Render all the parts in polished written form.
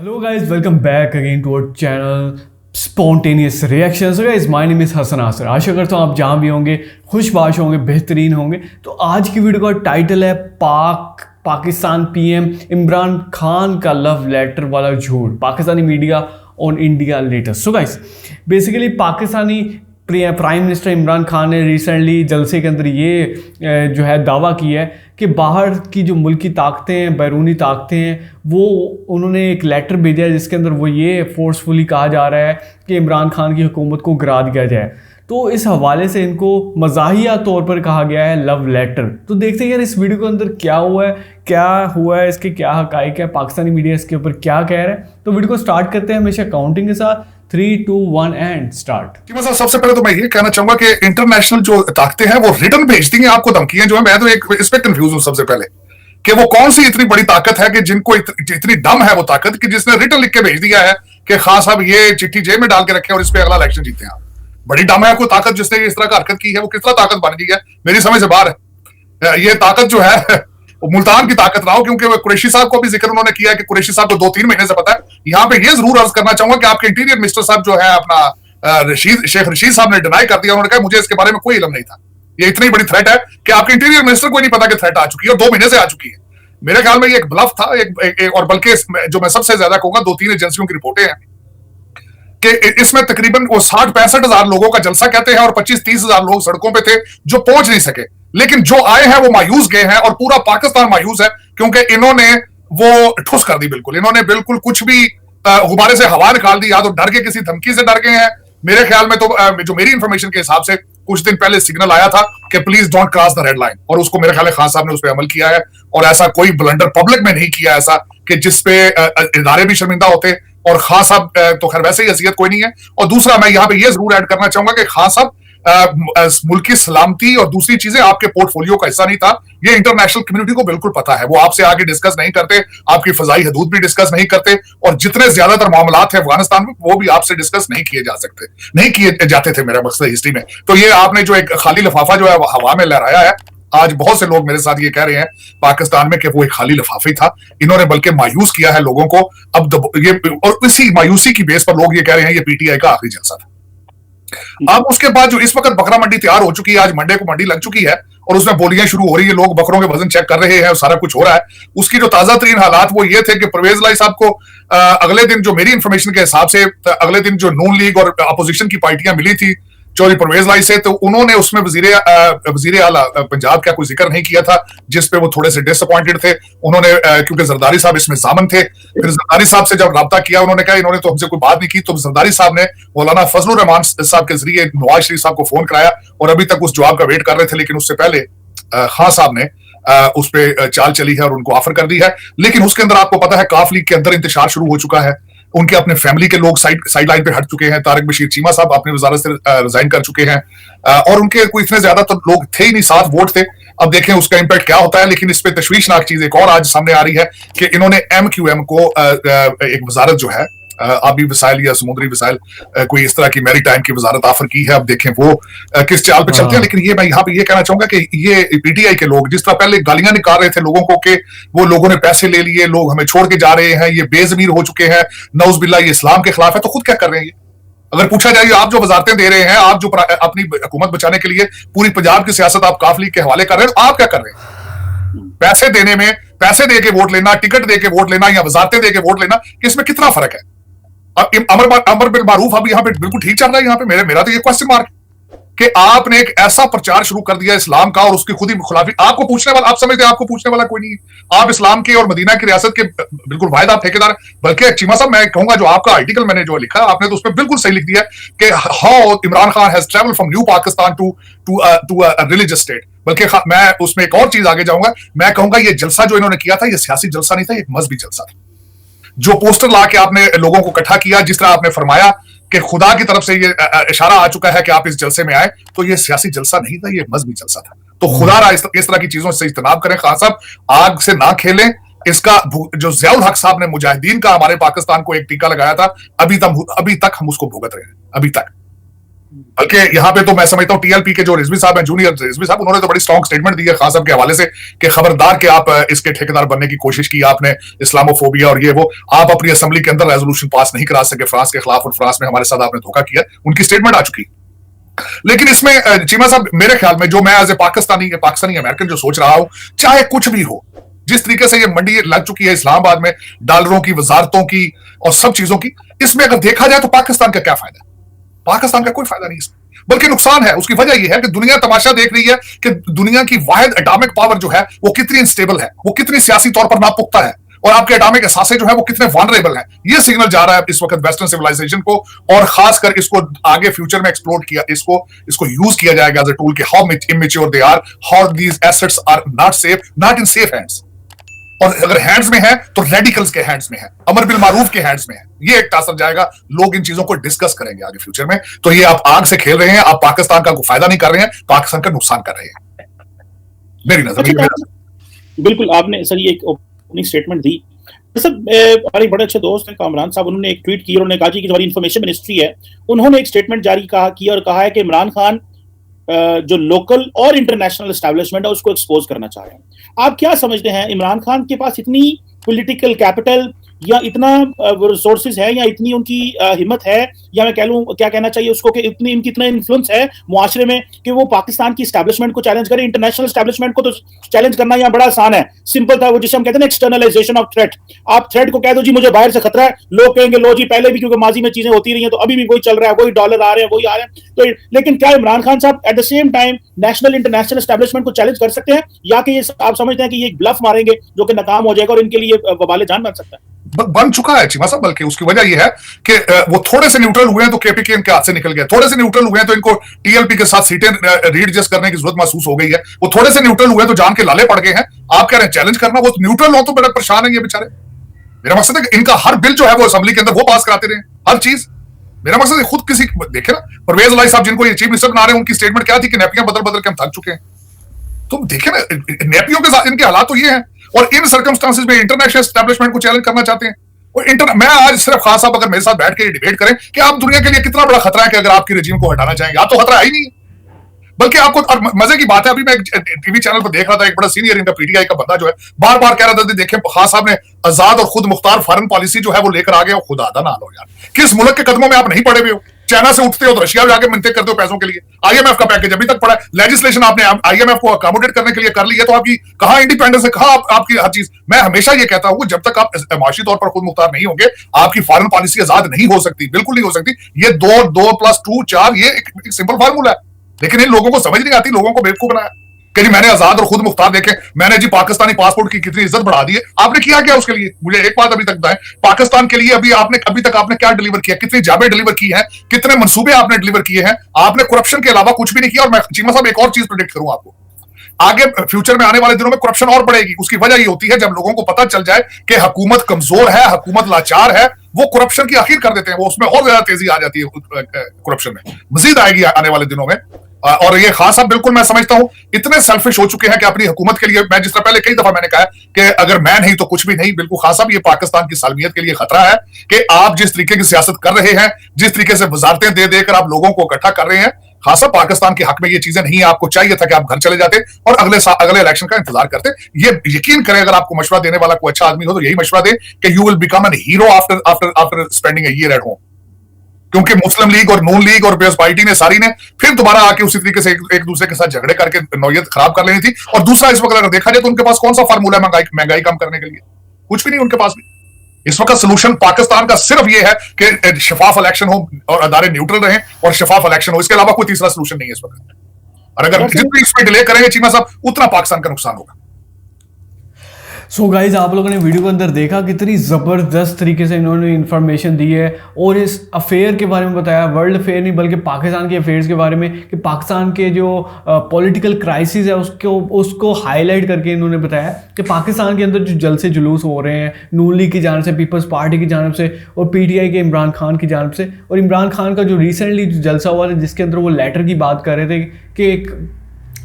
Hello guys, welcome back again to our channel Spontaneous Reactions. So guys, my name is Hasan आसर। आशा करता हूँ आप जहाँ भी होंगे खुशबाश होंगे, बेहतरीन होंगे। तो आज की वीडियो का टाइटल है पाकिस्तान पीएम इमरान खान का लव लेटर वाला झूठ, Pakistani media on India latest. So guys, basically Pakistani prime minister Imran Khan ने रिसेंटली जलसे के अंदर ये जो है दावा किया है कि बाहर की जो मुल्की ताकतें हैं, बैरूनी ताकतें हैं, वो उन्होंने एक लेटर भेजा है जिसके अंदर वो ये फोर्सफुली कहा जा रहा है कि इमरान खान की हुकूमत को गिरा दिया जाए। तो इस हवाले से इनको मज़ाहिया तौर पर कहा गया है लव लेटर। तो देखते हैं यार इस वीडियो के अंदर क्या हुआ है, इसके क्या हकाइक है, पाकिस्तानी मीडिया इसके ऊपर क्या कह रहा है। तो वीडियो को स्टार्ट करते हैं हमेशा काउंटिंग के साथ। 3, 2, 1 एंड स्टार्ट। सबसे पहले तो मैं ये कहना चाहूंगा कि इंटरनेशनल जो ताकतें हैं वो रिटर्न भेजती हैं आपको धमकियां जो है। मैं तो एक इस पे कंफ्यूज हूं सबसे पहले कि वो कौन सी इतनी बड़ी ताकत है कि जिनको इतनी दम है वो ताकत कि जिसने रिटर्न लिख के भेज दिया है कि खान साहब ये चिट्ठी जेब में डाल के रखे और इस पे अगला इलेक्शन जीते हैं। बड़ी दम है कोई ताकत जिसने इस तरह का हरकत की है, वो किस तरह ताकत बन गई है मेरी समझ से बाहर है। ये ताकत जो है मुल्तान की ताकत ना हो, क्योंकि कुरैशी साहब को भी जिक्र उन्होंने किया है कि कुरैशी साहब को 2-3 महीने से पता है। यहाँ पे ये जरूर अर्ज करना चाहूंगा कि आपके इंटीरियर मिनिस्टर साहब जो है अपना शेख रशीद साहब ने डिनाई कर दिया। उन्होंने कहा मुझे इसके बारे में कोई इल्म नहीं था। ये इतनी बड़ी थ्रेट है कि आपके इंटीरियर मिनिस्टर को नहीं पता कि थ्रेट आ चुकी है और 2 महीने से आ चुकी है। मेरे ख्याल में ये एक ब्लफ था और बल्कि जो मैं सबसे ज्यादा कहूंगा 2-3 एजेंसियों की रिपोर्टें हैं कि इसमें तकरीबन वो 60-65 हजार लोगों का जलसा कहते हैं और 25-30 हजार लोग सड़कों पे थे जो पहुंच नहीं सके। लेकिन जो आए हैं वो मायूस गए हैं और पूरा पाकिस्तान मायूस है क्योंकि इन्होंने वो ठुस कर दी। बिल्कुल इन्होंने बिल्कुल कुछ भी गुब्बारे से हवा निकाल दी, या तो डर के किसी धमकी से डर गए हैं। मेरे ख्याल में तो जो मेरी इंफॉर्मेशन के हिसाब से कुछ दिन पहले सिग्नल आया था कि please don't cross the red line, और उसको मेरे ख्याल खान साहब ने उस पर अमल किया है। और ऐसा कोई ब्लंडर पब्लिक में नहीं किया ऐसा कि जिसपे इदारे भी शर्मिंदा होते, और खान साहब तो खैर वैसे ही अजियत कोई नहीं है। और दूसरा मैं यहाँ पे ये जरूर ऐड करना चाहूंगा कि खान साहब मुल्की सलामती और दूसरी चीजें आपके पोर्टफोलियो का हिस्सा नहीं था। ये इंटरनेशनल कम्युनिटी को बिल्कुल पता है। वो आपसे आगे डिस्कस नहीं करते, आपकी फजाई हदूद भी डिस्कस नहीं करते, और जितने ज्यादातर मामलात है अफगानिस्तान में वो भी आपसे डिस्कस नहीं किए जाते थे मेरा मकसद हिस्ट्री में। तो ये आपने जो एक खाली लिफाफा जो है वो हवा में लहराया है। आज बहुत से लोग मेरे साथ ये कह रहे हैं पाकिस्तान में कि वो एक खाली लिफाफा ही था। इन्होंने बल्कि मायूस किया है लोगों को। अब ये और इसी मायूसी की बेस पर लोग ये कह रहे हैं ये पीटीआई का आखिरी जलसा था। अब उसके बाद जो इस वक्त बकरा मंडी तैयार हो चुकी है, आज मंडे को मंडी लग चुकी है और उसमें बोलियां शुरू हो रही है, लोग बकरों के वजन चेक कर रहे हैं और सारा कुछ हो रहा है। उसकी जो ताजा तरीन हालात वो ये थे कि परवेज लाई साहब को अगले दिन, जो मेरी इंफॉर्मेशन के हिसाब से अगले दिन जो नून लीग और अपोजिशन की पार्टियां मिली थी चौधरी परवेज लाई से, तो उन्होंने उसमें वजीर आला पंजाब का कोई जिक्र नहीं किया था, जिसपे वो थोड़े से डिसअपॉइंटेड थे। उन्होंने क्योंकि जरदारी साहब इसमें जामन थे, फिर जरदारी साहब से जब राब्ता किया उन्होंने कहा इन्होंने तो हमसे कोई बात नहीं की। तो जरदारी साहब ने मौलाना फजलुर रहमान साहब के जरिए नवाज शरीफ साहब को फोन कराया और अभी तक उस जवाब का वेट कर रहे थे। लेकिन उससे पहले खान साहब ने उस पर चाल चली है और उनको ऑफर कर दी है। लेकिन उसके अंदर आपको पता है काफ लीग के अंदर इंतशार शुरू हो चुका है। उनके अपने फैमिली के लोग साइड लाइन पे हट चुके हैं। तारिक बशीर चीमा साहब अपनी वजारत से रिजाइन कर चुके हैं और उनके कोई इतने ज्यादा तो लोग थे ही नहीं, 7 वोट थे। अब देखें उसका इंपैक्ट क्या होता है। लेकिन इस पे तशवीशनाक चीज एक और आज सामने आ रही है कि इन्होंने MQM को एक वजारत जो है आबी वसाइल या समुद्री वसाइल, कोई इस तरह की मैरी टाइम की वजारत ऑफर की है। अब देखें वो किस चाल पे चलते हैं। लेकिन ये मैं यहाँ पे ये कहना चाहूंगा कि ये पीटीआई के लोग जिस तरह पहले गालियां निकाल रहे थे लोगों को कि वो लोगों ने पैसे ले लिए, लोग हमें छोड़ के जा रहे हैं, ये बेजमीर हो चुके हैं, नौज बिल्ला ये इस्लाम के खिलाफ है, तो खुद क्या कर रहे हैं ये? अगर पूछा जाए आप जो वजारतें दे रहे हैं, आप जो अपनी हुकूमत बचाने के लिए पूरी पंजाब की सियासत आप काफ लीग के हवाले कर रहे हैं, आप क्या कर रहे हैं? पैसे देने में, पैसे दे के वोट लेना, टिकट दे के वोट लेना या वजारतें दे के वोट लेना, इसमें कितना फर्क है? अमर बिल मारूफ अब यहाँ पे बिल्कुल ठीक चल रहा है। यहाँ पे मेरा तो ये क्वेश्चन मार्क कि आपने एक ऐसा प्रचार शुरू कर दिया इस्लाम का और उसकी खुद ही खिलाफी। आपको पूछने वाला, आप समझते हैं आपको पूछने वाला कोई नहीं है। आप इस्लाम के और मदीना की रियासत के बिल्कुल वाहिद आप ठेकेदार। बल्कि चीमा साहब मैं कहूंगा जो आपका आर्टिकल मैंने जो लिखा आपने तो उसमें बिल्कुल सही लिख दिया कि how Imran Khan has travelled from new Pakistan to a religious state. बल्कि मैं उसमें एक और चीज आगे जाऊंगा, मैं कहूंगा ये जलसा जो इन्होंने किया था ये सियासी जलसा नहीं था, एक मजहबी जलसा था। जो पोस्टर ला के आपने लोगों को इकट्ठा किया, जिस तरह आपने फरमाया कि खुदा की तरफ से ये इशारा आ चुका है कि आप इस जलसे में आए, तो ये सियासी जलसा नहीं था, ये मजहबी जलसा था। तो खुदा इस तरह की चीजों से इज्तनाब करें। खान साहब आग से ना खेलें। इसका जो ज़ियाउल हक साहब ने मुजाहिदीन का हमारे पाकिस्तान को एक टीका लगाया था, अभी तक हम उसको भुगत रहे हैं, अभी तक। बल्कि यहाँ पे तो मैं समझता हूँ टीएलपी के जो रिजवी साहब हैं, जूनियर रिजवी साहब, उन्होंने तो बड़ी स्ट्रॉन्ग स्टेटमेंट दी है खान साहब के हवाले से कि खबरदार कि आप इसके ठेकेदार बनने की कोशिश की आपने, इस्लामोफोबिया और ये वो, आप अपनी असेंबली के अंदर रेजोल्यूशन पास नहीं करा सके फ्रांस के खिलाफ, और फ्रांस में हमारे साथ आपने धोखा किया, उनकी स्टेटमेंट आ चुकी। लेकिन इसमें चीमा साहब मेरे ख्याल में, जो मैं एज ए पाकिस्तानी अमेरिकन जो सोच रहा हूं, चाहे कुछ भी हो, जिस तरीके से ये मंडी लग चुकी है इस्लामाबाद में डॉलरों की, वजारतों की और सब चीजों की, इसमें अगर देखा जाए तो पाकिस्तान का क्या फायदा? पाकिस्तान का कोई फायदा नहीं इसमें, बल्कि नुकसान है। उसकी वजह यह है कि दुनिया तमाशा देख रही है कि दुनिया की वाहिद एटॉमिक पावर जो है वो कितनी अनस्टेबल है, वो कितनी सियासी तौर पर नापुख्ता है, और आपके एटॉमिक एसासे जो है वो कितने वनरेबल हैं। ये सिग्नल जा रहा है इस वक्त वेस्टर्न सिविलाइजेशन को, और खासकर इसको आगे फ्यूचर में एक्सप्लोर किया, इसको यूज किया जाएगा एज अ टूल कि how immature they are, how these assets are not safe, not in safe hands. और अगर हैंड्स में है तो रेडिकल्स के हैंड्स में है, अमर बिल मारूफ के हैंड्स में है। ये एक टासर जाएगा, लोग इन चीजों को डिस्कस करेंगे आगे फ्यूचर में। तो ये आप आग से खेल रहे हैं, आप पाकिस्तान का कोई फायदा नहीं कर रहे हैं, पाकिस्तान का नुकसान कर रहे हैं, मेरी नजर में। बिल्कुल, आपने सर ये एक ओपनिंग स्टेटमेंट दी। सर हमारे बड़े अच्छे दोस्त हैं कामरान साहब, उन्होंने एक ट्वीट की और उन्होंने कहा कि हमारी इंफॉर्मेशन मिनिस्ट्री है, उन्होंने एक स्टेटमेंट जारी किया और कहा है कि इमरान खान जो लोकल और इंटरनेशनल एस्टैब्लिशमेंट है उसको एक्सपोज करना चाह रहे हैं। आप क्या समझते हैं, इमरान खान के पास इतनी पॉलिटिकल कैपिटल या इतना रिसोर्सेज है या इतनी उनकी हिम्मत है, या मैं कह लूं क्या कहना चाहिए उसको, कि इनकी इतना इन्फ्लुएंस है मुआशरे में कि वो पाकिस्तान की एस्टैब्लिशमेंट को चैलेंज करें? इंटरनेशनल एस्टैब्लिशमेंट को तो चैलेंज करना यहाँ बड़ा आसान है, सिंपल था, वो जिसे हम कहते हैं एक्सटर्नलाइजेशन ऑफ थ्रेट। आप थ्रेट को कह दो जी मुझे बाहर से खतरा है, लोग कहेंगे लो जी पहले भी, क्योंकि माजी में चीजें होती रही हैं तो अभी भी वही चल रहा है, वही डॉलर आ रहे हैं, वही आ रहे हैं। तो लेकिन क्या इमरान खान साहब at the same time national international establishment को चैलेंज कर सकते हैं, या कि आप समझते हैं कि ये एक ब्लफ मारेंगे जो कि नाकाम हो जाएगा और इनके लिए वबाले जान बन सकता है? बन चुका है चीमा साहब, बल्कि उसकी वजह यह है कि वो थोड़े से न्यूट्रल हुए हैं तो केपीके इनके हाथ से निकल गया, थोड़े से न्यूट्रल हुए हैं तो इनको टीएलपी के साथ सीटें रीएडजस्ट करने की जरूरत महसूस हो गई है, वो थोड़े से न्यूट्रल हुए तो जान के लाले पड़ गए हैं। आप कह रहे हैं चैलेंज करना, वो न्यूट्रल हो तो बड़ा परेशान है ये बेचारे। मेरा मकसद है कि इनका हर बिल जो है वो असेंबली के अंदर वो पास कराते रहे, हर चीज। मेरा मकसद है खुद किसी देखे ना, परवेज इलाही साहब जिनको ये चीफ मिनिस्टर बना रहे हैं, उनकी स्टेटमेंट क्या थी कि नैपियां बदल बदल के हम थक चुके हैं। तुम देखे ना नैपियों के साथ इनके हालात तो ये हैं, और इन सर्कमस्टांसेस में इंटरनेशनल एस्टैब्लिशमेंट को चैलेंज करना चाहते हैं। मैं आज सिर्फ खान साहब अगर मेरे साथ बैठ के डिबेट करें कि आप दुनिया के लिए कितना बड़ा खतरा है कि अगर आपकी रेजिम को हटाना चाहेंगे, आप तो खतरा है ही नहीं। बल्कि आपको, और मजे की बात है, अभी मैं टीवी चैनल पर देख रहा था, एक बड़ा सीनियर इनका पीटीआई का बंदा जो है बार बार कह रहा था, देखें खान साहब ने आजाद और खुद मुख्तार फॉरेन पॉलिसी जो है वो लेकर आ गए, खुदा अदा ना लो यार, किस मुल्क के कदमों में आप नहीं पड़े हुए हो? चाइना से उठते हो तो रशिया में जाके मिलते करते हो पैसों के लिए, आईएमएफ का पैकेज अभी तक पड़ा है, लेजिस्लेशन आपने आईएमएफ को अकोमोडेट करने के लिए कर ली है, तो आपकी कहां इंडिपेंडेंस है, कहां आपकी हर चीज। मैं हमेशा ये कहता हूं, जब तक आप माशी तौर पर खुद मुख्तार नहीं होंगे, आपकी फॉरेन पॉलिसी आजाद नहीं हो सकती, बिल्कुल नहीं हो सकती। ये 2+2=4 ये एक सिंपल फार्मूला है, लेकिन इन लोगों को समझ नहीं आती, लोगों को बेवकूफ बनाया कि जी मैंने आजाद और खुद मुख्तार देखे, मैंने जी पाकिस्तानी पासपोर्ट की कितनी इज्जत बढ़ा दी है। आपने किया क्या उसके लिए? मुझे एक बात अभी तक बताएं, पाकिस्तान के लिए अभी तक आपने क्या डिलीवर किया? कितनी जाबें डिलीवर की हैं? कितने मंसूबे आपने डिलीवर किए हैं? आपने करप्शन के अलावा कुछ भी नहीं किया। और मैं चीमा साहब एक और चीज प्रेडिक्ट करूं आपको, आगे फ्यूचर में आने वाले दिनों में करप्शन और बढ़ेगी। उसकी वजह ये होती है जब लोगों को पता चल जाए कि हुकूमत कमजोर है, हुकूमत लाचार है, वो करप्शन की आखिर कर देते हैं, वो उसमें और ज्यादा तेजी आ जाती है, करप्शन में मजीद आएगी आने वाले दिनों में। और ये खास साहब बिल्कुल मैं समझता हूं इतने सेल्फिश हो चुके हैं कि अपनी हुकूमत के लिए, मैं जिस तरह पहले कई दफा मैंने कहा कि अगर मैं नहीं तो कुछ भी नहीं, बिल्कुल खास साहब ये पाकिस्तान की सालमियत के लिए खतरा है कि आप जिस तरीके की सियासत कर रहे हैं, जिस तरीके से वजारतें दे देकर आप लोगों को इकट्ठा कर रहे हैं, खासा पाकिस्तान के हक में ये चीजें नहीं है। आपको चाहिए था कि आप घर चले जाते और अगले इलेक्शन का इंतजार करते। ये यकीन करें, अगर आपको मशवरा देने वाला कोई अच्छा आदमी हो तो यही मशवरा दे कि you will become an hero after spending a year at home. क्योंकि मुस्लिम लीग और नून लीग और पीएस पार्टी ने सारी ने फिर दोबारा आके उसी तरीके से एक दूसरे के साथ झगड़े करके नौयत खराब कर लेनी थी। और दूसरा, इस वक्त अगर देखा जाए तो उनके पास कौन सा फार्मूला है महंगाई कम करने के लिए? कुछ भी नहीं उनके पास भी। इस वक्त सोल्यूशन पाकिस्तान का सिर्फ ये है कि शफाफ इलेक्शन हो और अदारे न्यूट्रल रहें और शफाफ इलेक्शन हो, इसके अलावा कोई तीसरा सोल्यूशन नहीं है इस वक्त। और अगर जितनी इसमें डिले करेंगे चीमा साहब, उतना पाकिस्तान का नुकसान होगा। सो गाइज, आप लोगों ने वीडियो के अंदर देखा कितनी ज़बरदस्त तरीके से इन्होंने इन्फॉर्मेशन दी है और इस अफेयर के बारे में बताया, वर्ल्ड अफेयर नहीं बल्कि पाकिस्तान के अफेयर्स के बारे में, कि पाकिस्तान के जो पॉलिटिकल क्राइसिस है उसको हाईलाइट करके इन्होंने बताया कि पाकिस्तान के अंदर जो जलसे जुलूस हो रहे हैं नून लीग की जानब से, पीपल्स पार्टी की जानब से और पीटीआई के इमरान खान की जानब से। और इमरान खान का जो रिसेंटली जो जलसा हुआ था जिसके अंदर वो लेटर की बात कर रहे थे कि एक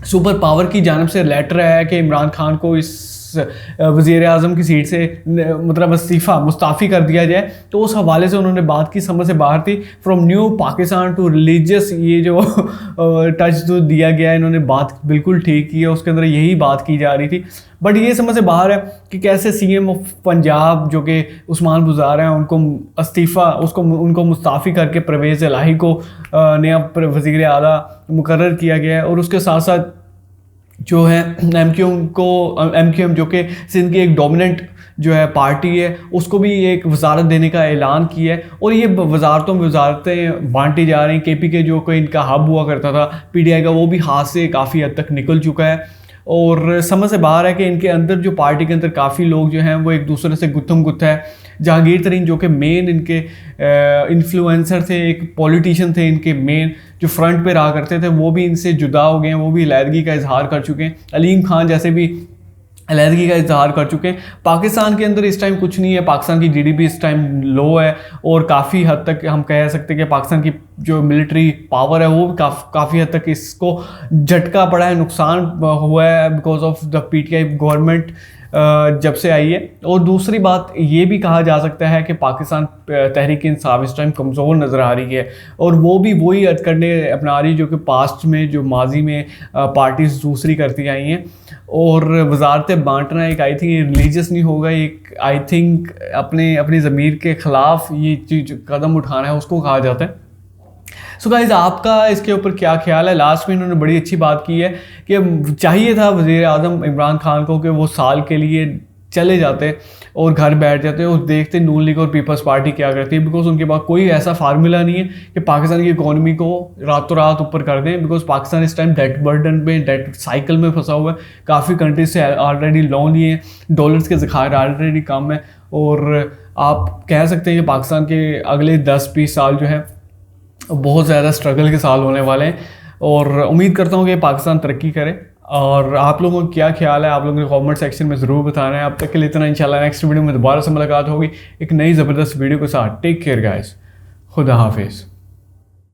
सुपर पावर की जानब से लेटर आया कि इमरान खान को इस वज़ीर आज़म की सीट से मतलब मुस्ताफ़ी कर दिया जाए, तो उस हवाले से उन्होंने बात की, समझ से बाहर थी। From new Pakistan to religious, ये जो टच जो दिया गया है, इन्होंने बात बिल्कुल ठीक की है, उसके अंदर यही बात की जा रही थी। बट ये समझ से बाहर है कि कैसे सीएम ऑफ पंजाब जो कि उस्मान बुज़ार हैं, उनको मुस्ताफ़ी करके परवेज़ इलाही को नया वज़ीर आला मुकर्रर किया गया है। और उसके साथ साथ जो है एमक्यूएम जो कि सिंध की एक डोमिनेंट जो है पार्टी है, उसको भी एक वजारत देने का ऐलान किया है। और ये वजारतें बांटी जा रही हैं। केपीके जो कोई इनका हब हुआ करता था पीटीआई का, वो भी हाथ से काफ़ी हद तक निकल चुका है। और समझ से बाहर है कि इनके अंदर जो पार्टी के अंदर काफ़ी लोग जो हैं वो एक दूसरे से गुत्थम गुत्था है। जहांगीर तरीन जो कि मेन इनके इन्फ्लुएंसर थे, एक पॉलिटिशियन थे, इनके मेन जो फ्रंट पे रहा करते थे, वो भी इनसे जुदा हो गए हैं, वो भी अलहदगी का इजहार कर चुके हैं। अलीम खान जैसे भी अलहदगी का इजहार कर चुके हैं। पाकिस्तान के अंदर इस टाइम कुछ नहीं है, पाकिस्तान की जीडीपी इस टाइम लो है, और काफ़ी हद तक हम कह सकते हैं कि पाकिस्तान की जो मिलिट्री पावर है वो भी काफ़ी हद तक इसको झटका पड़ा है, नुकसान हुआ है because of the PTI government जब से आई है। और दूसरी बात ये भी कहा जा सकता है कि पाकिस्तान तहरीक इंसाफ इस टाइम कमज़ोर नज़र आ रही है, और वो भी वही अर्ज करने अपना रही जो कि पास्ट में, जो माजी में पार्टीज दूसरी करती आई हैं। और वजारतें बांटना एक आई थिंक रिलीजियस नहीं होगा, एक आई थिंक अपनी ज़मीर के ख़िलाफ़ ये चीज़ कदम उठाना है, उसको कहा जाता है। सो गाइस, आपका इसके ऊपर क्या ख्याल है? लास्ट में इन्होंने बड़ी अच्छी बात की है कि चाहिए था वज़ीर आज़म इमरान खान को कि वो साल के लिए चले जाते और घर बैठ जाते और देखते नून लीग और पीपल्स पार्टी क्या करती है, बिकॉज उनके पास कोई ऐसा फार्मूला नहीं है कि पाकिस्तान की इकोनॉमी को रातों रात ऊपर कर दें। बिकॉज पाकिस्तान इस टाइम डेट बर्डन में, डेट साइकिल में फंसा हुआ है। काफ़ी कंट्रीज से ऑलरेडी लोन लिए, डॉलर्स के ज़खायर ऑलरेडी कम है, और आप कह सकते हैं कि पाकिस्तान के अगले 10-20 साल जो है बहुत ज़्यादा स्ट्रगल के साल होने वाले हैं। और उम्मीद करता हूँ कि पाकिस्तान तरक्की करे। और आप लोगों का क्या ख्याल है, आप लोगों ने कमेंट सेक्शन में ज़रूर बताना है। अब तक के लिए इतना, इंशाल्लाह नेक्स्ट वीडियो में दोबारा से मुलाकात होगी एक नई ज़बरदस्त वीडियो के साथ। टेक केयर गाइस, खुदा हाफिज़।